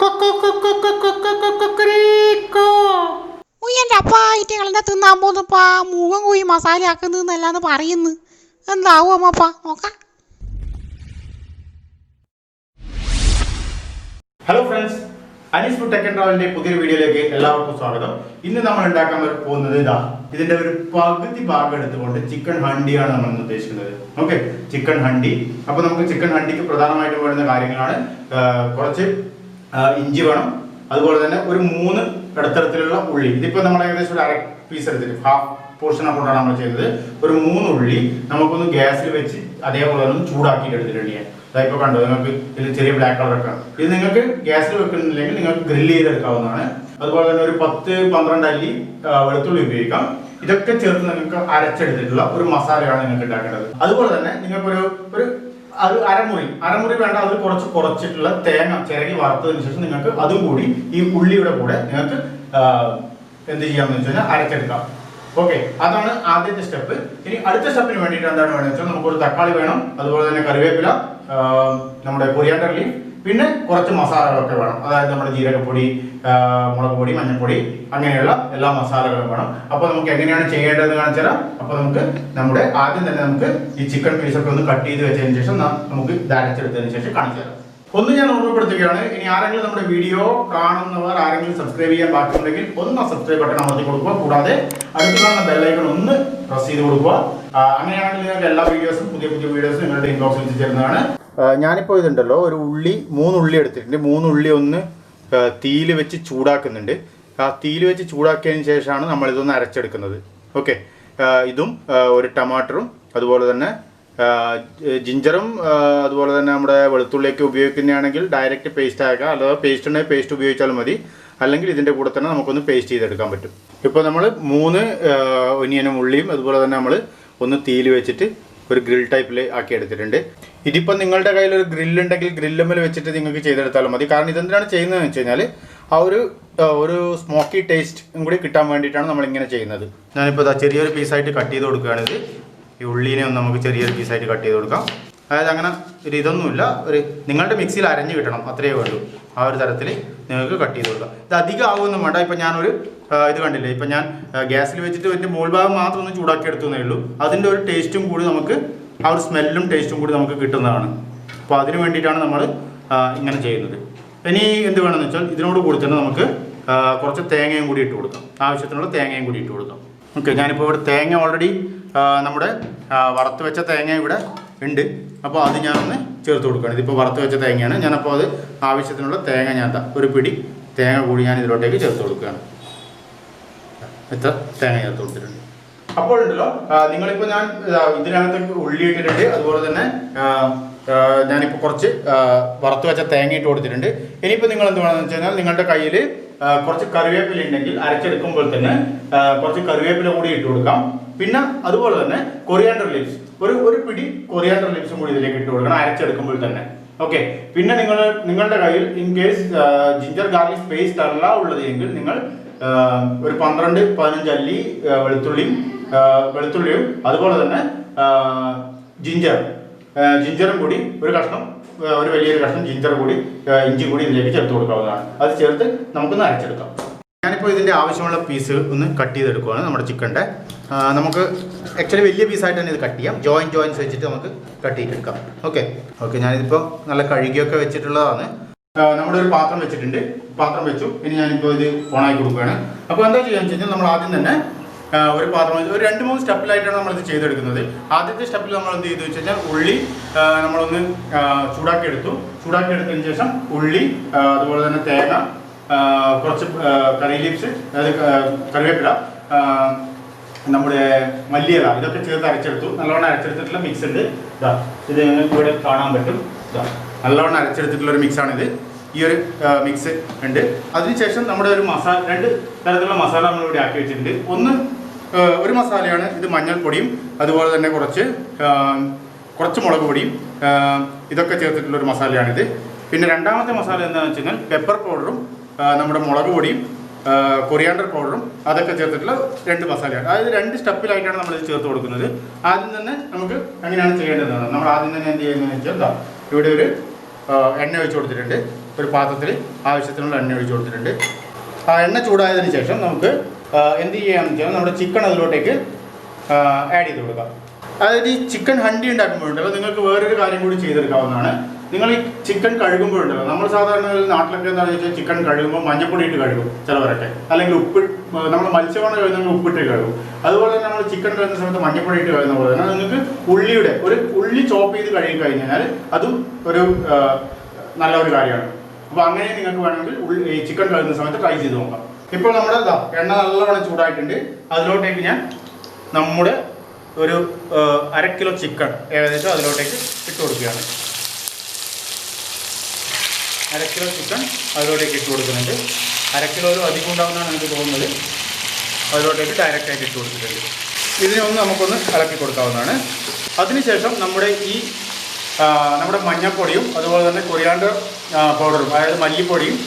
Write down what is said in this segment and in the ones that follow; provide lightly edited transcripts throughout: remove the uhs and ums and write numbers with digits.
എന്റെ അപ്പ ഇറ്റങ്ങളെന്നെ തിന്നാൻ പോന്നപ്പാ മുഖം കോയി മസാല ആക്കുന്നല്ലാന്ന് പറയുന്നു. എന്താവും അമ്മപ്പ നോക്കാം. Hello friends, Anees food tech and ട്രാവലിന്റെ പുതിയൊരു വീഡിയോയിലേക്ക് എല്ലാവർക്കും സ്വാഗതം. ഇന്ന് നമ്മൾ ഉണ്ടാക്കാൻ പോകുന്നത് ഇതിന്റെ ഒരു പകുതി ഭാഗം എടുത്തുകൊണ്ട് ചിക്കൻ ഹണ്ടിയാണ് നമ്മൾ ഇന്ന് ഉദ്ദേശിക്കുന്നത്. Okay, chicken handi. അപ്പൊ നമുക്ക് ചിക്കൻ ഹണ്ടിക്ക് പ്രധാനമായിട്ടും വേണ്ടുന്ന കാര്യങ്ങളാണ് കുറച്ച് ഇഞ്ചി വേണം, അതുപോലെ തന്നെ ഒരു 3 ഇടത്തരത്തിലുള്ള ഉള്ളി. ഇതിപ്പോ നമ്മൾ ഏകദേശം ഒരു 1/2 പീസ് എടുത്തിട്ട് ഹാഫ് പോർഷൻ കൊണ്ടാണ് നമ്മൾ ചെയ്യുന്നത്. ഒരു 3 ഉള്ളി നമുക്കൊന്ന് ഗ്യാസിൽ വെച്ച് അതേപോലെ ഒന്ന് ചൂടാക്കിയിട്ട് എടുത്തിട്ടുണ്ട് ഞാൻ. ഇപ്പൊ കണ്ടോ, നിങ്ങൾക്ക് ഇതിൽ ചെറിയ ബ്ലാക്ക് കളറൊക്കെ. ഇത് നിങ്ങൾക്ക് ഗ്യാസിൽ വെക്കുന്നില്ലെങ്കിൽ നിങ്ങൾക്ക് ഗ്രില്ല് ചെയ്തെടുക്കാവുന്നതാണ്. അതുപോലെ തന്നെ ഒരു 10-12 അല്ലി വെളുത്തുള്ളി ഉപയോഗിക്കാം. ഇതൊക്കെ ചേർത്ത് നിങ്ങൾക്ക് അരച്ചെടുത്തിട്ടുള്ള ഒരു മസാലയാണ് നിങ്ങൾക്ക് ഉണ്ടാക്കേണ്ടത്. അതുപോലെ തന്നെ നിങ്ങൾക്കൊരു അത് അരമുറി വേണ്ട, അത് കുറച്ചിട്ടുള്ള തേങ്ങ ചിരകി വറുത്തതിന് ശേഷം നിങ്ങൾക്ക് അതും കൂടി ഈ ഉള്ളിയുടെ കൂടെ നിങ്ങൾക്ക് എന്ത് ചെയ്യാമെന്ന് വെച്ച് കഴിഞ്ഞാൽ അരച്ചെടുക്കാം. ഓക്കെ, അതാണ് ആദ്യത്തെ സ്റ്റെപ്പ്. ഇനി അടുത്ത സ്റ്റെപ്പിന് വേണ്ടിയിട്ട് എന്താണ് വേണമെന്ന് വെച്ചാൽ നമുക്കൊരു തക്കാളി വേണം, അതുപോലെ തന്നെ കറിവേപ്പില, നമ്മുടെ കൊറിയാണ്ടർ ലീഫ്, പിന്നെ കുറച്ച് മസാലകളൊക്കെ വേണം. അതായത് നമ്മുടെ ജീരകപ്പൊടി, മുളക് പൊടി, മഞ്ഞൾപ്പൊടി, അങ്ങനെയുള്ള എല്ലാ മസാലകളും വേണം. അപ്പോൾ നമുക്ക് എങ്ങനെയാണ് ചെയ്യേണ്ടതെന്ന് കാണിച്ചാൽ, അപ്പോൾ നമുക്ക് ആദ്യം തന്നെ നമുക്ക് ഈ ചിക്കൻ പീസൊക്കെ ഒന്ന് കട്ട് ചെയ്ത് വെച്ചതിന് ശേഷം നമുക്ക് ഇത് അരച്ചെടുത്തതിന് ശേഷം കാണിച്ചു തരാം. ഒന്ന് ഞാൻ ഓർമ്മപ്പെടുത്തുകയാണ്, ഇനി ആരെങ്കിലും നമ്മുടെ വീഡിയോ കാണുന്നവർ ആരെങ്കിലും സബ്സ്ക്രൈബ് ചെയ്യാൻ ബാക്കിയുണ്ടെങ്കിൽ ഒന്ന് സബ്സ്ക്രൈബ് ബട്ടൺ അമർത്തി കൊടുക്കുക. കൂടാതെ അടുത്ത് കാണുന്ന ബെല്ലൈക്കൺ ഒന്ന് പ്രസ് ചെയ്ത് കൊടുക്കുക. അങ്ങനെയാണെങ്കിൽ നിങ്ങൾക്ക് എല്ലാ വീഡിയോസും പുതിയ വീഡിയോസും നിങ്ങളുടെ ഇൻബോക്സിൽ എത്തിച്ചേരുന്നതാണ്. ഞാനിപ്പോൾ ഇതുണ്ടല്ലോ, ഒരു 3 ഉള്ളി എടുത്തിട്ടുണ്ട്. 3 ഉള്ളി ഒന്ന് തീയിൽ വെച്ച് ചൂടാക്കുന്നുണ്ട്. ആ തീയിൽ വെച്ച് ചൂടാക്കിയതിന് ശേഷമാണ് നമ്മളിതൊന്ന് അരച്ചെടുക്കുന്നത്. ഓക്കെ, ഇതും ഒരു ടമാറ്ററും അതുപോലെ തന്നെ ജിഞ്ചറും അതുപോലെ തന്നെ നമ്മുടെ വെളുത്തുള്ളിയൊക്കെ ഉപയോഗിക്കുന്നതാണെങ്കിൽ ഡയറക്റ്റ് പേസ്റ്റ് ആക്കാം, അല്ലാതെ പേസ്റ്റ് ഉണ്ടെങ്കിൽ പേസ്റ്റ് ഉപയോഗിച്ചാലും മതി. അല്ലെങ്കിൽ ഇതിൻ്റെ കൂടെ തന്നെ നമുക്കൊന്ന് പേസ്റ്റ് ചെയ്തെടുക്കാൻ പറ്റും. ഇപ്പോൾ നമ്മൾ 3 ഒനിയനും ഉള്ളിയും അതുപോലെ തന്നെ നമ്മൾ ഒന്ന് തീയിൽ വെച്ചിട്ട് ഒരു ഗ്രിൽ ടൈപ്പിൽ ആക്കി എടുത്തിട്ടുണ്ട്. ഇതിപ്പോൾ നിങ്ങളുടെ കയ്യിൽ ഒരു ഗ്രില്ലുണ്ടെങ്കിൽ ഗ്രില്ലുമ്മൽ വെച്ചിട്ട് നിങ്ങൾക്ക് ചെയ്തെടുത്താലും മതി. കാരണം ഇതെന്തിനാണ് ചെയ്യുന്നതെന്ന് വെച്ച് കഴിഞ്ഞാൽ ആ ഒരു സ്മോക്കി ടേസ്റ്റും കൂടി കിട്ടാൻ വേണ്ടിയിട്ടാണ് നമ്മളിങ്ങനെ ചെയ്യുന്നത്. ഞാനിപ്പോൾ ചെറിയൊരു പീസായിട്ട് കട്ട് ചെയ്ത് കൊടുക്കുകയാണിത്. ഈ ഉള്ളീനെ ഒന്ന് നമുക്ക് ചെറിയൊരു പീസായിട്ട് കട്ട് ചെയ്ത് കൊടുക്കാം. അതായത് അങ്ങനെ ഇതൊന്നുമില്ല, നിങ്ങളുടെ മിക്സിയിൽ അരഞ്ഞ് കിട്ടണം, അത്രയേ വേണ്ടൂ. ആ ഒരു തരത്തിൽ നിങ്ങൾക്ക് കട്ട് ചെയ്ത് കൊടുക്കാം. ഇത് അധികം ആവുമൊന്നും വേണ്ട. ഇപ്പം ഞാനൊരു ഇത് കണ്ടില്ലേ, ഇപ്പം ഞാൻ ഗ്യാസിൽ വെച്ചിട്ട് അതിൻ്റെ മുകൾ ഭാഗം മാത്രം ഒന്ന് ചൂടാക്കി എടുത്തേ ഉള്ളൂ. അതിൻ്റെ ഒരു ടേസ്റ്റും കൂടി നമുക്ക്, ആ ഒരു സ്മെല്ലും ടേസ്റ്റും കൂടി നമുക്ക് കിട്ടുന്നതാണ്. അപ്പോൾ അതിന് വേണ്ടിയിട്ടാണ് നമ്മൾ ഇങ്ങനെ ചെയ്യുന്നത്. ഇനി എന്ത് വേണമെന്ന് വെച്ചാൽ ഇതിനോട് കൂടി തന്നെ നമുക്ക് കുറച്ച് തേങ്ങയും കൂടി ഇട്ട് കൊടുക്കാം. ആവശ്യത്തിനുള്ള തേങ്ങയും കൂടി ഇട്ട് കൊടുക്കാം. ഓക്കെ, ഞാനിപ്പോൾ ഇവിടെ തേങ്ങ ഓൾറെഡി നമ്മുടെ വറുത്ത് വെച്ച തേങ്ങ ഇവിടെ ഉണ്ട്. അപ്പോൾ അത് ഞാനൊന്ന് ചേർത്ത് കൊടുക്കുകയാണ്. ഇതിപ്പോൾ വറുത്ത് വെച്ച തേങ്ങയാണ്. ഞാനപ്പോൾ അത് ആവശ്യത്തിനുള്ള തേങ്ങ ഞാൻ ഒരു പിടി തേങ്ങ കൂടി ഞാൻ ഇതിലോട്ടേക്ക് ചേർത്ത് കൊടുക്കുകയാണ്. എത്ര തേങ്ങ ചേർത്ത് കൊടുത്തിട്ടുണ്ട്. അപ്പോൾ ഉണ്ടല്ലോ, നിങ്ങളിപ്പോൾ ഞാൻ ഇതിനകത്തേക്ക് ഉള്ളി ഇട്ടിട്ടുണ്ട്. അതുപോലെ തന്നെ ഞാനിപ്പോൾ കുറച്ച് വറുത്ത് വെച്ച തേങ്ങ ഇട്ട് കൊടുത്തിട്ടുണ്ട്. ഇനിയിപ്പോൾ നിങ്ങൾ എന്ത് വേണമെന്ന് വെച്ച് കഴിഞ്ഞാൽ, നിങ്ങളുടെ കയ്യിൽ കുറച്ച് കറിവേപ്പില ഉണ്ടെങ്കിൽ അരച്ചെടുക്കുമ്പോൾ തന്നെ കുറച്ച് കറിവേപ്പില കൂടി ഇട്ട് കൊടുക്കാം. പിന്നെ അതുപോലെ തന്നെ കൊറിയാണ്ടർ ലീവ്സ്, ഒരു പിടി കൊറിയാണ്ടർ ലീവ്സും കൂടി ഇതിലേക്ക് ഇട്ട് കൊടുക്കണം അരച്ചെടുക്കുമ്പോൾ തന്നെ. ഓക്കെ, പിന്നെ നിങ്ങളുടെ കയ്യിൽ in case ginger garlic paste അല്ല ഉള്ളത് എങ്കിൽ നിങ്ങൾ ഒരു 12-15 അല്ലി വെളുത്തുള്ളിയും അതുപോലെ തന്നെ ജിഞ്ചറും കൂടി ഒരു വലിയൊരു കഷ്ണം ജിഞ്ചർ കൂടി, ഇഞ്ചി കൂടി ഇതിലേക്ക് ചേർത്ത് കൊടുക്കാവുന്നതാണ്. അത് ചേർത്ത് നമുക്കൊന്ന് അരച്ചെടുക്കാം. ഞാനിപ്പോൾ ഇതിൻ്റെ ആവശ്യമുള്ള പീസ് ഒന്ന് കട്ട് ചെയ്തെടുക്കുകയാണ്. നമ്മുടെ ചിക്കൻ്റെ നമുക്ക് ആക്ച്വലി വലിയ പീസായിട്ട് തന്നെ ഇത് കട്ട് ചെയ്യാം. ജോയിൻസ് വെച്ചിട്ട് നമുക്ക് കട്ട് ചെയ്തെടുക്കാം. ഓക്കെ, ഞാനിതിപ്പോൾ നല്ല കഴുകിയൊക്കെ വെച്ചിട്ടുള്ളതാണ്. നമ്മുടെ ഒരു പാത്രം വെച്ചിട്ടുണ്ട്, പാത്രം വെച്ചു. ഇനി ഞാനിപ്പോൾ ഇത് ഓണാക്കി കൊടുക്കുകയാണ്. അപ്പോൾ എന്താ ചെയ്യാന്ന് വെച്ച് കഴിഞ്ഞാൽ, നമ്മൾ ആദ്യം തന്നെ ഒരു പാത്രം ഒരു 2-3 സ്റ്റെപ്പിലായിട്ടാണ് നമ്മളിത് ചെയ്തെടുക്കുന്നത്. ആദ്യത്തെ സ്റ്റെപ്പിൽ നമ്മൾ എന്ത് ചെയ്തു വെച്ച് കഴിഞ്ഞാൽ, ഉള്ളി നമ്മളൊന്ന് ചൂടാക്കിയെടുത്തതിന് ശേഷം ഉള്ളി, അതുപോലെ തന്നെ തേങ്ങ, കുറച്ച് കറി ലീവ്സ്, അതായത് കറിവേപ്പില, നമ്മുടെ മല്ലിയില, ഇതൊക്കെ ചേർത്ത് അരച്ചെടുത്തു. നല്ലവണ്ണം അരച്ചെടുത്തിട്ടുള്ള മിക്സ് ഉണ്ട്. ഇത് നിങ്ങൾക്ക് ഇവിടെ കാണാൻ പറ്റും. നല്ലവണ്ണം അരച്ചെടുത്തിട്ടുള്ളൊരു മിക്സാണിത്. ഈ ഒരു മിക്സ് ഉണ്ട്. അതിനുശേഷം നമ്മുടെ ഒരു 2 തരത്തിലുള്ള മസാല നമ്മളിവിടെ ആക്കി വെച്ചിട്ടുണ്ട്. ഒരു മസാലയാണ് ഇത്, മഞ്ഞൾപ്പൊടിയും അതുപോലെ തന്നെ കുറച്ച് മുളക് പൊടിയും ഇതൊക്കെ ചേർത്തിട്ടുള്ളൊരു മസാലയാണിത്. പിന്നെ രണ്ടാമത്തെ മസാല എന്താണെന്ന് വെച്ച് കഴിഞ്ഞാൽ, പെപ്പർ പൗഡറും നമ്മുടെ മുളക് പൊടിയും കൊറിയാണ്ടർ പൗഡറും അതൊക്കെ ചേർത്തിട്ടുള്ള 2 മസാലയാണ്. അതായത് 2 സ്റ്റെപ്പിലായിട്ടാണ് നമ്മളിത് ചേർത്ത് കൊടുക്കുന്നത്. ആദ്യം തന്നെ നമുക്ക് എങ്ങനെയാണ് ചെയ്യേണ്ടതാണ്. നമ്മൾ ആദ്യം തന്നെ എന്ത് ചെയ്യുന്നതെന്ന് വെച്ചാൽ, ഇവിടെ ഒരു എണ്ണ ഒഴിച്ച് കൊടുത്തിട്ടുണ്ട്. ഒരു പാത്രത്തിൽ ആവശ്യത്തിനുള്ള എണ്ണ ഒഴിച്ചു കൊടുത്തിട്ടുണ്ട്. ആ എണ്ണ ചൂടായതിനു ശേഷം നമുക്ക് എന്ത് ചെയ്യാമെന്ന് വെച്ചാൽ നമ്മുടെ ചിക്കൻ അതിലോട്ടേക്ക് ആഡ് ചെയ്ത് കൊടുക്കാം. അതായത് ഈ ചിക്കൻ ഹണ്ടി ഉണ്ടാക്കുമ്പോഴുണ്ടല്ലോ നിങ്ങൾക്ക് വേറൊരു കാര്യം കൂടി ചെയ്തെടുക്കാവുന്നതാണ്. നിങ്ങൾ ഈ ചിക്കൻ കഴുകുമ്പോഴുണ്ടല്ലോ, നമ്മൾ സാധാരണ നാട്ടിലൊക്കെ എന്താണെന്ന് വെച്ചാൽ ചിക്കൻ കഴുകുമ്പോൾ മഞ്ഞപ്പൊടി ഇട്ട് കഴുകും ചിലവരൊക്കെ, അല്ലെങ്കിൽ നമ്മൾ മത്സ്യമാണ് കഴുകുന്നെങ്കിൽ ഉപ്പിട്ട് കഴുകും. അതുപോലെ തന്നെ നമ്മൾ ചിക്കൻ കഴുകുന്ന സമയത്ത് മഞ്ഞപ്പൊടി ഇട്ട് കഴുകുന്ന പോലെ തന്നെ നിങ്ങൾക്ക് ഒരു ഉള്ളി ചോപ്പ് ചെയ്ത് കഴുകി കഴിഞ്ഞാൽ അതും ഒരു നല്ലൊരു കാര്യമാണ്. അപ്പോൾ അങ്ങനെ നിങ്ങൾക്ക് വേണമെങ്കിൽ ഈ ചിക്കൻ കഴുകുന്ന സമയത്ത് ട്രൈ ചെയ്ത് നോക്കാം. ഇപ്പോൾ നമ്മുടെ എണ്ണ നല്ലവണ്ണം ചൂടായിട്ടുണ്ട്. അതിലോട്ടേക്ക് ഞാൻ നമ്മുടെ ഒരു 1/2 കിലോ ചിക്കൻ ഏകദേശം അതിലോട്ടേക്ക് ഇട്ട് കൊടുക്കുകയാണ്. 1/2 കിലോ ചിക്കൻ അതിലോട്ടേക്ക് ഇട്ട് കൊടുക്കുന്നുണ്ട്. 1/2 കിലോ ഒരു അധികം ഉണ്ടാകുന്നതാണ് എനിക്ക് തോന്നുന്നത്. അതിലോട്ടേക്ക് ഡയറക്റ്റായിട്ട് ഇട്ട് കൊടുത്തിട്ടുണ്ട്. ഇതിനെ നമുക്കൊന്ന് ഇളക്കി കൊടുക്കാവുന്നതാണ്. അതിനുശേഷം നമ്മുടെ മഞ്ഞൾപ്പൊടിയും അതുപോലെ തന്നെ കൊറിയാണ്ടർ പൗഡറും, അതായത് മല്ലിപ്പൊടിയും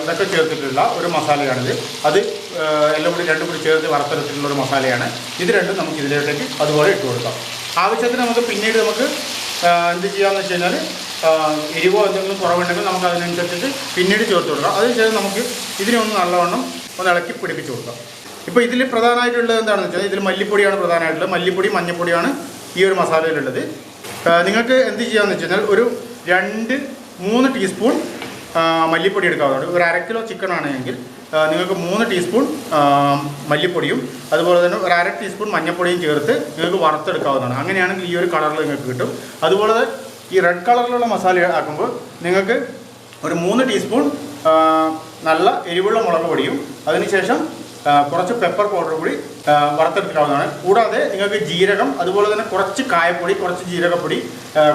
ഇതൊക്കെ ചേർത്തിട്ടുള്ള ഒരു മസാലയാണിത്. അത് എല്ലാം കൂടി രണ്ടും കൂടി ചേർത്ത് വറുത്തെടുത്തിട്ടുള്ള ഒരു മസാലയാണ്. ഇത് രണ്ടും നമുക്ക് ഇതിലോട്ടേക്ക് അതുപോലെ ഇട്ട് കൊടുക്കാം. ആവശ്യത്തിന് നമുക്ക് പിന്നീട് എന്ത് ചെയ്യാമെന്ന് വെച്ച് കഴിഞ്ഞാൽ എരിവോ എന്തെങ്കിലും കുറവുണ്ടെങ്കിൽ നമുക്ക് അതിനനുസരിച്ചിട്ട് പിന്നീട് ചേർത്ത് കൊടുക്കാം. അതിനുശേഷം നമുക്ക് ഇതിനെ നല്ലവണ്ണം ഇളക്കി പിടിപ്പിച്ച് കൊടുക്കാം. ഇപ്പോൾ ഇതിൽ പ്രധാനമായിട്ടുള്ളത് എന്താണെന്ന് വെച്ചാൽ ഇതിൽ മല്ലിപ്പൊടിയാണ് പ്രധാനമായിട്ടുള്ളത്. മല്ലിപ്പൊടി മഞ്ഞൾപ്പൊടിയാണ് ഈ ഒരു മസാലയിലുള്ളത്. നിങ്ങൾക്ക് എന്ത് ചെയ്യാമെന്ന് വെച്ച് കഴിഞ്ഞാൽ ഒരു 2-3 ടീസ്പൂൺ മല്ലിപ്പൊടി എടുക്കാവുന്നതാണ്. ഒരു 1/2 കിലോ ചിക്കൻ ആണെങ്കിൽ നിങ്ങൾക്ക് 3 ടീസ്പൂൺ മല്ലിപ്പൊടിയും അതുപോലെ തന്നെ ഒരു 1/2 ടീസ്പൂൺ മഞ്ഞൾപ്പൊടിയും ചേർത്ത് നിങ്ങൾക്ക് വറുത്തെടുക്കാവുന്നതാണ്. അങ്ങനെയാണെങ്കിൽ ഈ ഒരു കളറിൽ നിങ്ങൾക്ക് കിട്ടും. അതുപോലെ ഈ റെഡ് കളറിലുള്ള മസാല ആക്കുമ്പോൾ നിങ്ങൾക്ക് ഒരു 3 ടീസ്പൂൺ നല്ല എരിവുള്ള മുളക് പൊടിയും അതിനുശേഷം കുറച്ച് പെപ്പർ പൗഡർ കൂടി വറുത്തെടുക്കാവുന്നതാണ്. കൂടാതെ നിങ്ങൾക്ക് ജീരകം, അതുപോലെ തന്നെ കുറച്ച് കായപ്പൊടി, കുറച്ച് ജീരകപ്പൊടി,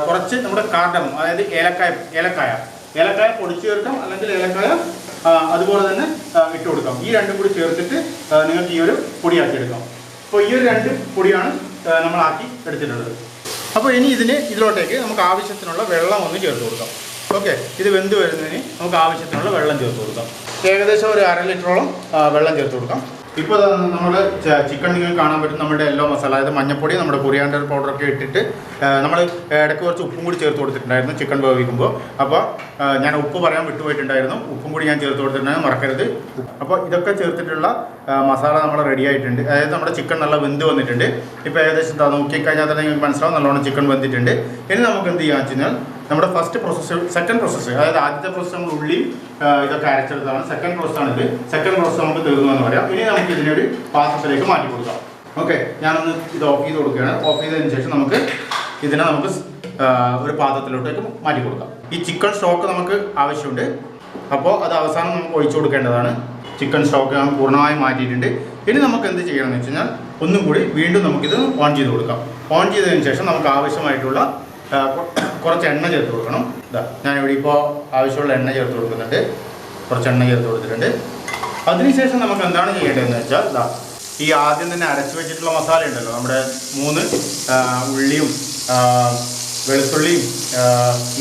കുറച്ച് നമ്മുടെ കാർഡമം, അതായത് ഏലക്കായ പൊടിച്ച് ചേർക്കാം, അല്ലെങ്കിൽ ഏലക്കായ അതുപോലെ തന്നെ ഇട്ട് കൊടുക്കാം. ഈ രണ്ടും കൂടി ചേർത്തിട്ട് നിങ്ങൾക്ക് ഈ ഒരു പൊടിയാക്കി എടുക്കാം. അപ്പോൾ ഈ ഒരു 2 പൊടിയാണ് നമ്മളാക്കി എടുത്തിട്ടുള്ളത്. അപ്പോൾ ഇനി ഇതിലോട്ടേക്ക് നമുക്ക് ആവശ്യത്തിനുള്ള വെള്ളം ഒന്ന് ചേർത്ത് കൊടുക്കാം. ഓക്കെ, ഇത് വെന്ത് വരുന്നതിന് നമുക്ക് ആവശ്യത്തിനുള്ള വെള്ളം ചേർത്ത് കൊടുക്കാം. ഏകദേശം ഒരു 1/2 ലിറ്ററോളം വെള്ളം ചേർത്ത് കൊടുക്കാം. ഇപ്പോൾ നമ്മുടെ ചിക്കൻ നിങ്ങൾക്ക് കാണാൻ പറ്റും നമ്മുടെ യെല്ലോ മസാല, അതായത് മഞ്ഞൾപ്പൊടി, നമ്മുടെ കൊറിയാണ്ടർ പൗഡറൊക്കെ ഇട്ടിട്ട് നമ്മൾ ഇടയ്ക്ക് കുറച്ച് ഉപ്പും കൂടി ചേർത്ത് കൊടുത്തിട്ടുണ്ടായിരുന്നു ചിക്കൻ വേവിക്കുമ്പോൾ. അപ്പോൾ ഞാൻ ഉപ്പ് പറയാൻ വിട്ടുപോയിട്ടുണ്ടായിരുന്നു. ഉപ്പും കൂടി ഞാൻ ചേർത്ത് കൊടുത്തിട്ടുണ്ടായിരുന്നു, മറക്കരുത്. അപ്പോൾ ഇതൊക്കെ ചേർത്തിട്ടുള്ള മസാല നമ്മൾ റെഡി ആയിട്ടുണ്ട്. അതായത് നമ്മുടെ ചിക്കൻ നല്ല വെന്ത് വന്നിട്ടുണ്ട്. ഇപ്പോൾ ഏകദേശം നോക്കിക്കഴിഞ്ഞാൽ തന്നെ നിങ്ങൾക്ക് മനസ്സിലാവും നല്ലോണം ചിക്കൻ വെന്തിട്ടുണ്ട്. ഇനി നമുക്ക് എന്ത് ചെയ്യാന്ന് വെച്ച് കഴിഞ്ഞാൽ നമ്മുടെ സെക്കൻഡ് പ്രോസസ്സ്, അതായത് ആദ്യത്തെ പ്രോസസ്സ് നമ്മൾ ഉള്ളിയും ഇതൊക്കെ അരച്ചെടുത്താണ്. സെക്കൻഡ് പ്രോസസ്സാണിത്. സെക്കൻഡ് പ്രോസസ്സ് നമുക്ക് തീർന്നു എന്ന് പറയാം. ഇനി നമുക്ക് ഇതിനൊരു പാത്രത്തിലേക്ക് മാറ്റി കൊടുക്കാം. ഓക്കെ, ഞാനൊന്ന് ഇത് ഓഫ് ചെയ്ത് കൊടുക്കുകയാണ്. ഓഫ് ചെയ്തതിന് ശേഷം നമുക്ക് ഒരു പാത്രത്തിലോട്ടേക്ക് മാറ്റി കൊടുക്കാം. ഈ ചിക്കൻ സ്റ്റോക്ക് നമുക്ക് ആവശ്യമുണ്ട്. അപ്പോൾ അത് അവസാനം നമുക്ക് ഒഴിച്ചു കൊടുക്കേണ്ടതാണ്. ചിക്കൻ സ്റ്റോക്ക് നമ്മൾ പൂർണ്ണമായും മാറ്റിയിട്ടുണ്ട്. ഇനി നമുക്ക് എന്ത് ചെയ്യണമെന്ന് വെച്ച് കഴിഞ്ഞാൽ ഒന്നും കൂടി വീണ്ടും നമുക്കിത് ഓൺ ചെയ്ത് കൊടുക്കാം. ഓൺ ചെയ്തതിന് ശേഷം നമുക്ക് ആവശ്യമായിട്ടുള്ള കുറച്ച് എണ്ണ ചേർത്ത് കൊടുക്കണം. ഞാനിവിടെ ഇപ്പോൾ ആവശ്യമുള്ള എണ്ണ ചേർത്ത് കൊടുക്കുന്നുണ്ട്. കുറച്ച് എണ്ണ ചേർത്ത് കൊടുത്തിട്ടുണ്ട്. അതിനുശേഷം നമുക്ക് എന്താണ് ചെയ്യേണ്ടതെന്ന് വെച്ചാൽ ഈ ആദ്യം തന്നെ അരച്ച് വെച്ചിട്ടുള്ള മസാല ഉണ്ടല്ലോ, നമ്മുടെ 3 ഉള്ളിയും വെളുത്തുള്ളിയും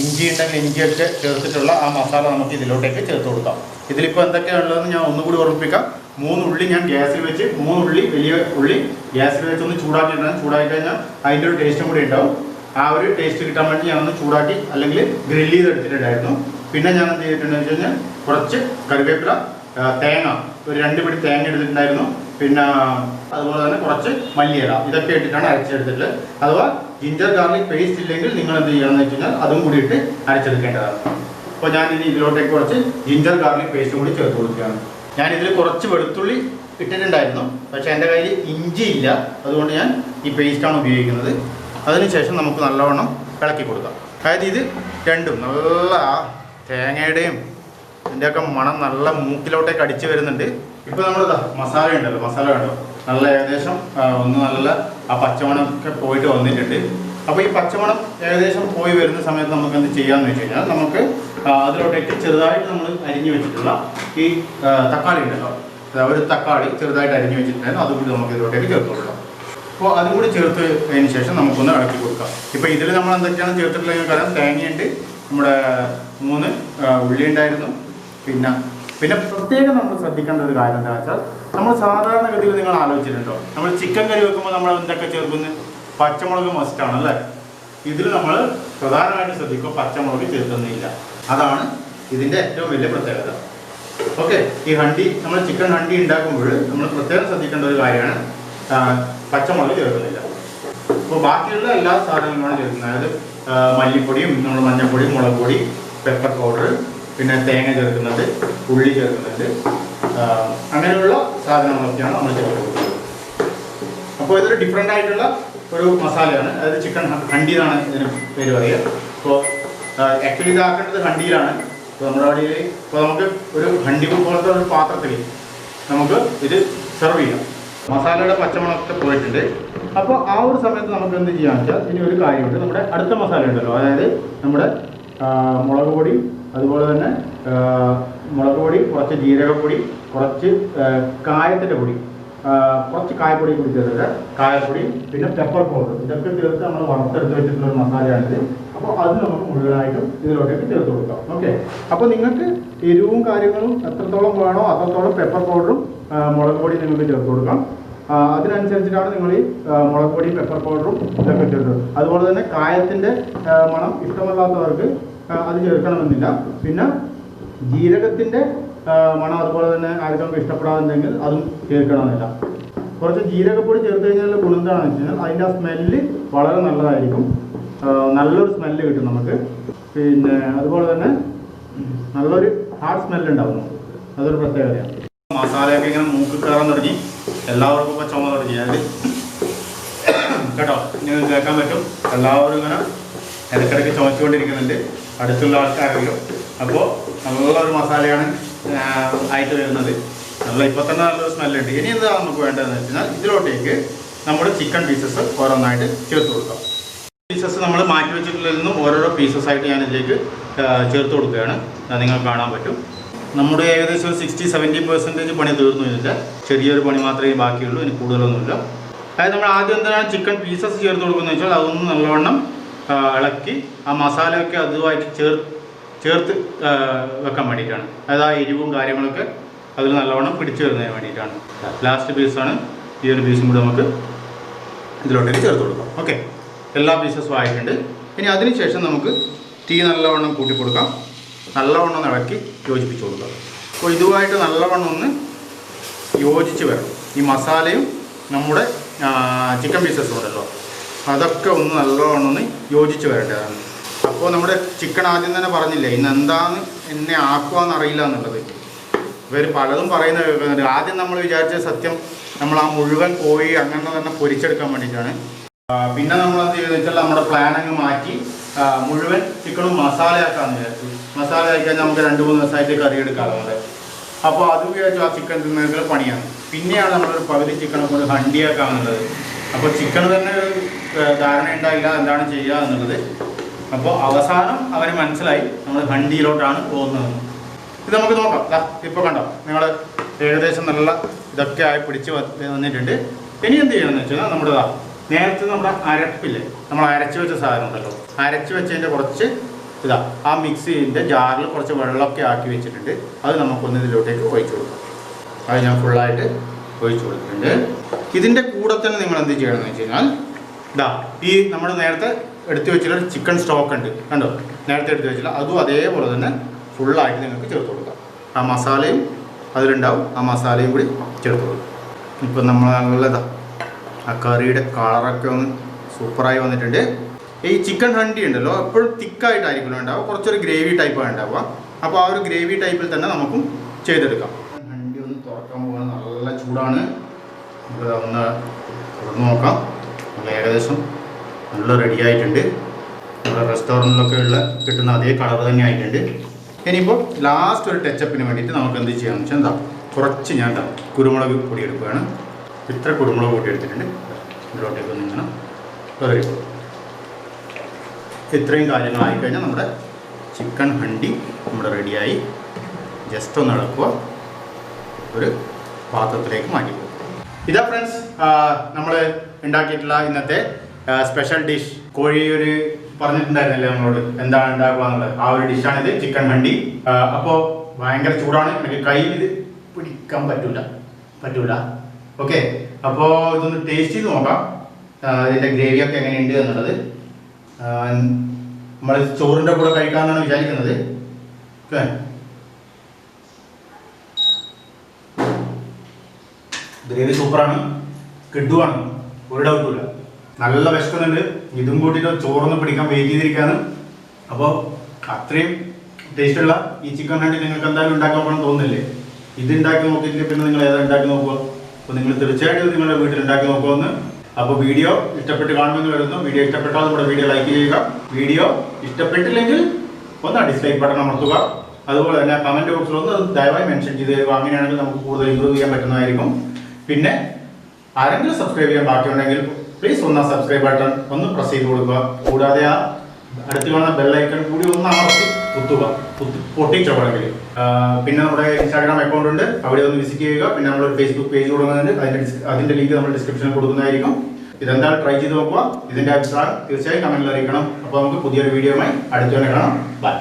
ഇഞ്ചി ഉണ്ടെങ്കിൽ ഇഞ്ചിയൊക്കെ ചേർത്തിട്ടുള്ള ആ മസാല നമുക്ക് ഇതിലോട്ടേക്ക് ചേർത്ത് കൊടുക്കാം. ഇതിലിപ്പോൾ എന്തൊക്കെയാണുള്ളതെന്ന് ഞാൻ ഒന്നുകൂടി ഓർമ്മിപ്പിക്കാം. 3 ഉള്ളി ഞാൻ ഗ്യാസിൽ വെച്ച് 3 ഉള്ളി വലിയ ഉള്ളി ഗ്യാസിൽ വെച്ച് ഒന്ന് ചൂടാക്കിയിട്ടാണ്. ചൂടാക്കി കഴിഞ്ഞാൽ അതിൻ്റെ ഒരു ടേസ്റ്റും കൂടി ഉണ്ടാവും. ആ ഒരു ടേസ്റ്റ് കിട്ടാൻ വേണ്ടി ഞാനൊന്ന് ചൂടാക്കി അല്ലെങ്കിൽ ഗ്രില്ല് ചെയ്തെടുത്തിട്ടുണ്ടായിരുന്നു. പിന്നെ ഞാൻ എന്ത് ചെയ്തിട്ടുണ്ടെന്ന് വെച്ച് കഴിഞ്ഞാൽ കുറച്ച് കറിവേപ്പില, തേങ്ങ, ഒരു 2 പിടി തേങ്ങ എടുത്തിട്ടുണ്ടായിരുന്നു. പിന്നെ അതുപോലെ തന്നെ കുറച്ച് മല്ലിയില, ഇതൊക്കെ ഇട്ടിട്ടാണ് അരച്ചെടുത്തിട്ട്. അഥവാ ജിഞ്ചർ ഗാർലിക് പേസ്റ്റ് ഇല്ലെങ്കിൽ നിങ്ങൾ എന്ത് ചെയ്യണമെന്ന് വെച്ച് കഴിഞ്ഞാൽ അതും കൂടി ഇട്ട് അരച്ചെടുക്കേണ്ടതാണ്. അപ്പോൾ ഞാൻ ഇനി ഇതിലോട്ടേക്ക് കുറച്ച് ജിഞ്ചർ ഗാർലിക് പേസ്റ്റും കൂടി ചേർത്ത് കൊടുക്കുകയാണ്. ഞാനിതിൽ കുറച്ച് വെളുത്തുള്ളി ഇട്ടിട്ടുണ്ടായിരുന്നു, പക്ഷേ എൻ്റെ കയ്യിൽ ഇഞ്ചി ഇല്ല. അതുകൊണ്ട് ഞാൻ ഈ പേസ്റ്റാണ് ഉപയോഗിക്കുന്നത്. അതിനുശേഷം നമുക്ക് നല്ലവണ്ണം ഇളക്കി കൊടുക്കാം. അതായത് ഇത് രണ്ടും നല്ല തേങ്ങയുടെയും ഇതിൻ്റെയൊക്കെ മണം നല്ല മൂക്കിലോട്ടേക്ക് അടിച്ച് വരുന്നുണ്ട്. ഇപ്പോൾ നമ്മൾ മസാല ഉണ്ടല്ലോ, മസാല കണ്ടോ നല്ല ഏകദേശം നല്ല ആ പച്ചമണമൊക്കെ പോയിട്ട് വന്നിട്ടുണ്ട്. അപ്പോൾ ഈ പച്ചമണം ഏകദേശം പോയി വരുന്ന സമയത്ത് നമുക്ക് എന്ത് ചെയ്യാമെന്ന് വെച്ച് കഴിഞ്ഞാൽ നമുക്ക് അതിലോട്ടേക്ക് ചെറുതായിട്ട് നമ്മൾ അരിഞ്ഞു വെച്ചിട്ടുള്ള ഈ തക്കാളി ഉണ്ടല്ലോ, ഒരു തക്കാളി ചെറുതായിട്ട് അരിഞ്ഞു വെച്ചിട്ടുണ്ടായിരുന്നു, അതുകൂടി നമുക്ക് ഇതിലോട്ടേക്ക് ചേർത്ത് കൊടുക്കാം. അപ്പോൾ അതും കൂടി ചേർത്ത് അതിന് ശേഷം നമുക്കൊന്ന് ഇളക്കി കൊടുക്കാം. ഇപ്പോൾ ഇതിൽ നമ്മൾ എന്തൊക്കെയാണ് ചേർത്തിട്ടുള്ളത് കാരണം തേങ്ങയുണ്ട്, നമ്മുടെ 3 ഉള്ളി ഉണ്ടായിരുന്നു. പിന്നെ പ്രത്യേകം നമ്മൾ ശ്രദ്ധിക്കേണ്ട ഒരു കാര്യം എന്താ വെച്ചാൽ നമ്മൾ സാധാരണഗതിയിൽ നിങ്ങൾ ആലോചിച്ചിട്ടുണ്ടോ, നമ്മൾ ചിക്കൻ കറി വെക്കുമ്പോൾ നമ്മൾ എന്തൊക്കെ ചേർക്കുന്നത്? പച്ചമുളക് മസ്റ്റാണ് അല്ലേ. ഇതിൽ നമ്മൾ പ്രധാനമായിട്ട് ശ്രദ്ധിക്കുക, പച്ചമുളക് ചേർക്കുന്നില്ല. അതാണ് ഇതിൻ്റെ ഏറ്റവും വലിയ പ്രത്യേകത. ഓക്കെ, ഈ ഹണ്ടി നമ്മൾ ചിക്കൻ ഹണ്ടി ഉണ്ടാക്കുമ്പോൾ നമ്മൾ പ്രത്യേകം ശ്രദ്ധിക്കേണ്ട ഒരു കാര്യമാണ് പച്ചമുളക് ചേർക്കുന്നില്ല. അപ്പോൾ ബാക്കിയുള്ള എല്ലാ സാധനങ്ങളുമാണ് ചേർക്കുന്നത്. അതായത് മല്ലിപ്പൊടിയും നമ്മൾ മഞ്ഞൾപ്പൊടിയും മുളക് പൊടി പെപ്പർ പൗഡർ പിന്നെ തേങ്ങ ചേർക്കുന്നുണ്ട്, ഉള്ളി ചേർക്കുന്നുണ്ട്, അങ്ങനെയുള്ള സാധനങ്ങളൊക്കെയാണ് നമ്മൾ ചേർക്കുന്നത്. അപ്പോൾ ഇതൊരു ഡിഫറെൻ്റ് ആയിട്ടുള്ള ഒരു മസാലയാണ്. അതായത് ചിക്കൻ ഹണ്ടി എന്നാണ് ഇതിന് പേര് പറയുക. അപ്പോൾ ആക്ച്വലി ഇതാക്കേണ്ടത് ഹണ്ടിയിലാണ്. അപ്പോൾ നമ്മുടെ അവിടെ ഇപ്പോൾ നമുക്ക് ഒരു ഹണ്ടി പോലത്തെ ഒരു പാത്രത്തിൽ നമുക്ക് ഇത് സെർവ് ചെയ്യാം. മസാലയുടെ പച്ചമുളകൊക്കെ പോയിട്ടുണ്ട്. അപ്പോൾ ആ ഒരു സമയത്ത് നമുക്ക് എന്ത് ചെയ്യാന്ന് വെച്ചാൽ ഇനി ഒരു കാര്യമുണ്ട്. നമ്മുടെ അടുത്ത മസാല ഉണ്ടല്ലോ, അതായത് നമ്മുടെ മുളക് പൊടി, അതുപോലെ തന്നെ മുളക് പൊടി, കുറച്ച് ജീരകപ്പൊടി, കുറച്ച് കായത്തിൻ്റെ പൊടി, കുറച്ച് കായപ്പൊടി കൂടി ചേർത്തിട്ട് കായപ്പൊടി പിന്നെ പെപ്പർ പൗഡർ ഇതൊക്കെ ചേർത്ത് നമ്മൾ വറുത്തെടുത്ത് വെച്ചിട്ടുള്ള ഒരു മസാലയാണിത്. അപ്പോൾ അത് നമുക്ക് മുഴുവനായിട്ടും ഇതിലോട്ടേക്ക് ചേർത്ത് കൊടുക്കാം. ഓക്കെ, അപ്പോൾ നിങ്ങൾക്ക് എരിവും കാര്യങ്ങളും എത്രത്തോളം വേണോ അത്രത്തോളം പെപ്പർ പൗഡറും മുളക് പൊടി നിങ്ങൾക്ക് ചേർത്ത് കൊടുക്കാം. അതിനനുസരിച്ചിട്ടാണ് നിങ്ങൾ ഈ മുളക് പൊടി പെപ്പർ പൗഡറും ഇതൊക്കെ ചേർത്തത്. അതുപോലെ തന്നെ കായത്തിൻ്റെ മണം ഇഷ്ടമല്ലാത്തവർക്ക് അത് ചേർക്കണമെന്നില്ല. പിന്നെ ജീരകത്തിൻ്റെ മണം അതുപോലെ തന്നെ ആർക്കും ഇഷ്ടപ്പെടാതുണ്ടെങ്കിൽ അതും ചേർക്കണമെന്നില്ല. കുറച്ച് ജീരകപ്പൊടി ചേർത്ത് കഴിഞ്ഞാൽ ഗുണം എന്താണെന്ന് വെച്ച് കഴിഞ്ഞാൽ അതിൻ്റെ ആ സ്മെല്ല് വളരെ നല്ലതായിരിക്കും. നല്ലൊരു സ്മെല്ല് കിട്ടും നമുക്ക്. പിന്നെ അതുപോലെ തന്നെ നല്ലൊരു ഹാർഡ് സ്മെല്ലുണ്ടാവും നമുക്ക്. അതൊരു പ്രത്യേകതയാണ്. മസാലയൊക്കെ ഇങ്ങനെ മൂക്ക് കയറാൻ തുടങ്ങി, എല്ലാവർക്കും ഇപ്പോൾ ചുമ തുടങ്ങി. അത് കേട്ടോ, നിങ്ങൾക്ക് കേൾക്കാൻ പറ്റും. എല്ലാവരും ഇങ്ങനെ ഇടയ്ക്കിടയ്ക്ക് ചുമച്ചുകൊണ്ടിരിക്കുന്നുണ്ട്, അടുത്തുള്ള ആൾക്കാരല്ലോ. അപ്പോൾ നല്ലൊരു മസാലയാണ് ആയിട്ട് വരുന്നത്. ഇപ്പോൾ തന്നെ നല്ലൊരു സ്മെല്ലുണ്ട്. ഇനി എന്താ നമുക്ക് വേണ്ടതെന്ന് വെച്ച് കഴിഞ്ഞാൽ ഇതിലോട്ടേക്ക് നമ്മുടെ ചിക്കൻ പീസസ് ഓരോന്നായിട്ട് ചേർത്ത് കൊടുക്കാം. പീസസ് നമ്മൾ മാറ്റി വെച്ചിട്ടുള്ളതിൽ നിന്നും ഓരോരോ പീസസ് ആയിട്ട് ഞാൻ ഇതിലേക്ക് ചേർത്ത് കൊടുക്കുകയാണ്. നിങ്ങൾക്ക് കാണാൻ പറ്റും. നമ്മുടെ ഏകദേശം 60-70% പണി തീർന്നു. ഇതിൻ്റെ ചെറിയൊരു പണി മാത്രമേ ബാക്കിയുള്ളൂ, ഇനി കൂടുതലൊന്നുമില്ല. അതായത് നമ്മൾ ആദ്യം എന്താണ് ചിക്കൻ പീസസ് ചേർത്ത് കൊടുക്കുന്നത് വെച്ചാൽ അതൊന്ന് നല്ലവണ്ണം ഇളക്കി ആ മസാലയൊക്കെ അതുമായിട്ട് ചേർത്ത് വെക്കാൻ വേണ്ടിയിട്ടാണ്. അതായത് ആ എരിവും കാര്യങ്ങളൊക്കെ അതിൽ നല്ലവണ്ണം പിടിച്ചു വരുന്നതിന് വേണ്ടിയിട്ടാണ്. ലാസ്റ്റ് പീസാണ് ഈ ഒരു പീസും കൂടി നമുക്ക് ഇതിലോട്ടേക്ക് ചേർത്ത് കൊടുക്കാം. ഓക്കെ, എല്ലാ പീസസും ആയിട്ടുണ്ട്. ഇനി അതിനുശേഷം നമുക്ക് തീ നല്ലവണ്ണം കൂട്ടി കൊടുക്കാം. നല്ലവണ്ണം ഇളക്കി യോജിപ്പിച്ച് കൊടുക്കാം. അപ്പോൾ ഇതുമായിട്ട് നല്ലവണ്ണം ഒന്ന് യോജിച്ച് വരണം. ഈ മസാലയും നമ്മുടെ ചിക്കൻ പീസസും ഉണ്ടല്ലോ അതൊക്കെ ഒന്ന് നല്ലവണ്ണം ഒന്ന് യോജിച്ച് വരേണ്ടതാണ്. അപ്പോൾ നമ്മുടെ ചിക്കൻ ആദ്യം തന്നെ പറഞ്ഞില്ലേ ഇന്ന് എന്താന്ന് എന്നെ ആക്കുവാന്ന് അറിയില്ല എന്നുള്ളത്. ഇവർ പലതും പറയുന്ന കേൾക്കുന്നുണ്ട്. ആദ്യം നമ്മൾ വിചാരിച്ച സത്യം നമ്മൾ ആ മുഴുവൻ കോഴി അങ്ങനെ തന്നെ പൊരിച്ചെടുക്കാൻ വേണ്ടിയിട്ടാണ്. പിന്നെ നമ്മൾ എന്ത് ചെയ്തെന്ന് വെച്ചാൽ നമ്മുടെ പ്ലാൻ അങ്ങ് മാറ്റി മുഴുവൻ ചിക്കനും മസാലയാക്കാമെന്ന് വിചാരിച്ചു. മസാല ആയിക്കഴിഞ്ഞാൽ നമുക്ക് 2-3 ദിവസമായിട്ട് കറി എടുക്കാറുണ്ട്. അപ്പോൾ അത് വിചാരിച്ചു ആ ചിക്കൻ തിന്നതിൽ പണിയാണ്. പിന്നെയാണ് നമ്മളൊരു പകുതി ചിക്കനെ കൊണ്ട് ഹണ്ടിയാക്കാമെന്നുള്ളത്. അപ്പോൾ ചിക്കൻ തന്നെ ധാരണ ഉണ്ടായില്ല എന്താണ് ചെയ്യുക എന്നുള്ളത്. അപ്പോൾ അവസാനം അവന് മനസ്സിലായി നമ്മൾ ഹണ്ടിയിലോട്ടാണ് പോകുന്നത്. ഇത് നമുക്ക് നോക്കാം. ഇപ്പോൾ കണ്ടോ, നിങ്ങൾ ഏകദേശം നല്ല ഇതൊക്കെ ആയി പിടിച്ച് വന്നിട്ടുണ്ട്. ഇനി എന്ത് ചെയ്യണമെന്ന് വെച്ചാൽ നമ്മുടെ നേരത്തെ നമ്മുടെ അരപ്പില്ലേ, നമ്മൾ അരച്ച് വെച്ച സാധനം ഉണ്ടല്ലോ, അരച്ച് വെച്ചതിൻ്റെ കുറച്ച് ആ മിക്സിൻ്റെ ജാറിൽ കുറച്ച് വെള്ളമൊക്കെ ആക്കി വെച്ചിട്ടുണ്ട്. അത് നമുക്കൊന്ന് ഇതിലോട്ടേക്ക് ഒഴിച്ചു കൊടുക്കാം. അത് ഞാൻ ഫുള്ളായിട്ട് ഒഴിച്ചു കൊടുത്തിട്ടുണ്ട്. ഇതിൻ്റെ കൂടെ തന്നെ നിങ്ങൾ എന്ത് ചെയ്യണമെന്ന് വെച്ച് കഴിഞ്ഞാൽ ഈ നമ്മൾ നേരത്തെ എടുത്തു വെച്ചിട്ടുള്ള ചിക്കൻ സ്റ്റോക്ക് ഉണ്ട് കണ്ടോ, നേരത്തെ എടുത്ത് വെച്ചില്ല, അതും അതേപോലെ തന്നെ ഫുള്ളായിട്ട് നിങ്ങൾക്ക് ചേർത്ത് കൊടുക്കാം. ആ മസാലയും അതിലുണ്ടാവും, ആ മസാലയും കൂടി ചേർത്ത് കൊടുക്കും. ഇപ്പം നമ്മൾ നല്ലതാണ് ആ കറിയുടെ കളറൊക്കെ ഒന്ന് സൂപ്പറായി വന്നിട്ടുണ്ട്. ഈ ചിക്കൻ ഹണ്ടി ഉണ്ടല്ലോ എപ്പോഴും തിക്കായിട്ടായിരിക്കും ഉണ്ടാവുക, കുറച്ചൊരു ഗ്രേവി ടൈപ്പാണ് ഉണ്ടാവുക. അപ്പോൾ ആ ഒരു ഗ്രേവി ടൈപ്പിൽ തന്നെ നമുക്കും ചെയ്തെടുക്കാം. ഹണ്ടി ഒന്ന് തുറക്കാൻ പോകാൻ നല്ല ചൂടാണ്. നമുക്ക് ഒന്ന് തുറന്ന് നോക്കാം. നമ്മൾ ഏകദേശം നല്ല റെഡി ആയിട്ടുണ്ട്. നമ്മുടെ റെസ്റ്റോറൻറ്റിലൊക്കെ കിട്ടുന്ന അതേ കളർ തന്നെ ആയിട്ടുണ്ട്. ഇനിയിപ്പോൾ ലാസ്റ്റ് ഒരു ടച്ചപ്പിന് വേണ്ടിയിട്ട് നമുക്ക് എന്ത് ചെയ്യാമെന്ന് വെച്ചാൽ കുറച്ച് ഞാൻ കുരുമുളക് പൊടി എടുക്കുകയാണ്. ഇത്ര കുരുമുളക് പൊടി എടുത്തിട്ടുണ്ട്. ഇതിലോട്ടേക്ക് ഒന്ന് ഇങ്ങനെ കയറി കൊടുക്കും. ഇത്രയും കാര്യങ്ങളായിക്കഴിഞ്ഞാൽ നമ്മുടെ ചിക്കൻ ഹണ്ടി നമ്മുടെ റെഡിയായി. ജസ്റ്റ് ഒന്ന് ഇളക്കുക, ഒരു പാത്രത്തിലേക്ക് മാറ്റി പോകും. ഇതാ ഫ്രണ്ട്സ്, നമ്മൾ ഉണ്ടാക്കിയിട്ടുള്ള ഇന്നത്തെ സ്പെഷ്യൽ ഡിഷ്. കോഴി ഒരു പറഞ്ഞിട്ടുണ്ടായിരുന്നല്ലേ നമ്മളോട് എന്താണ് ഉണ്ടാക്കുക എന്നുള്ളത്. ആ ഒരു ഡിഷാണിത്, ചിക്കൻ ഹണ്ടി. അപ്പോൾ ഭയങ്കര ചൂടാണ്, എനിക്ക് കയ്യിൽ ഇത് പിടിക്കാൻ പറ്റൂല. ഓക്കെ, അപ്പോൾ ഇതൊന്ന് ടേസ്റ്റ് ചെയ്ത് നോക്കാം ഇതിൻ്റെ ഗ്രേവിയൊക്കെ എങ്ങനെയുണ്ട് എന്നുള്ളത്. നമ്മൾ ചോറിൻ്റെ കൂടെ കഴിക്കാമെന്നാണ് വിചാരിക്കുന്നത്. ഓക്കെ. ഗ്രേവി സൂപ്പറാണ്, കിഡുവാണ്, ഒരു ഡൗട്ടുമില്ല. നല്ല വിശക്കുന്നുണ്ട്. ഇതും കൂട്ടിയിട്ട് ചോറൊന്ന് പിടിക്കാൻ വെയിറ്റ് ചെയ്തിരിക്കുകയാണ്. അപ്പോൾ അത്രയും ടേസ്റ്റുള്ള ഈ ചിക്കൻ ഹണ്ടി നിങ്ങൾക്ക് എന്തായാലും ഉണ്ടാക്കാൻ പോകണം തോന്നുന്നില്ലേ? ഇത് ഉണ്ടാക്കി നോക്കിയിട്ട് പിന്നെ നിങ്ങൾ ഏതാ ഉണ്ടാക്കി നോക്കുക. അപ്പോൾ നിങ്ങൾ തീർച്ചയായിട്ടും നിങ്ങളുടെ വീട്ടിൽ ഉണ്ടാക്കി നോക്കുമെന്ന്. അപ്പോൾ വീഡിയോ ഇഷ്ടപ്പെട്ട് കാണുമെന്ന് വരുന്നു. വീഡിയോ ഇഷ്ടപ്പെട്ടാൽ നമ്മുടെ വീഡിയോ ലൈക്ക് ചെയ്യുക. വീഡിയോ ഇഷ്ടപ്പെട്ടില്ലെങ്കിൽ ഒന്ന് ഡിസ്ലൈക്ക് ബട്ടൺ അമർത്തുക. അതുപോലെ തന്നെ കമൻറ്റ് ബോക്സിൽ ഒന്ന് ദയവായി മെൻഷൻ ചെയ്ത് തരിക. അങ്ങനെയാണെങ്കിൽ നമുക്ക് കൂടുതൽ ഇമ്പ്രൂവ് ചെയ്യാൻ പറ്റുന്നതായിരിക്കും. പിന്നെ ആരെങ്കിലും സബ്സ്ക്രൈബ് ചെയ്യാൻ ബാക്കിയുണ്ടെങ്കിൽ പ്ലീസ് ഒന്ന് സബ്സ്ക്രൈബ് ബട്ടൺ ഒന്ന് പ്രസ് ചെയ്ത് കൊടുക്കുക. കൂടാതെ ആ അടുത്ത് കാണുന്ന ബെല്ലൈക്കൺ കൂടി ഒന്ന് അമർത്തി കുത്തുക, പൊട്ടിച്ചോടെങ്കിൽ. പിന്നെ നമ്മുടെ ഇൻസ്റ്റാഗ്രാം അക്കൗണ്ട് ഉണ്ട്, അവിടെ ഒന്ന് വിസിറ്റ് ചെയ്യുക. പിന്നെ നമ്മളൊരു ഫേസ്ബുക്ക് പേജ് കൊടുക്കുന്നുണ്ട്, അതിന്റെ ലിങ്ക് നമ്മൾ ഡിസ്ക്രിപ്ഷനിൽ കൊടുക്കുന്നതായിരിക്കും. ഇതെന്തായാലും ട്രൈ ചെയ്ത് നോക്കുക. ഇതിന്റെ അഭിപ്രായം തീർച്ചയായും കമന്റിൽ അറിയിക്കണം. അപ്പോൾ നമുക്ക് പുതിയൊരു വീഡിയോയുമായി അടുത്ത് തന്നെ കാണാം. ബൈ.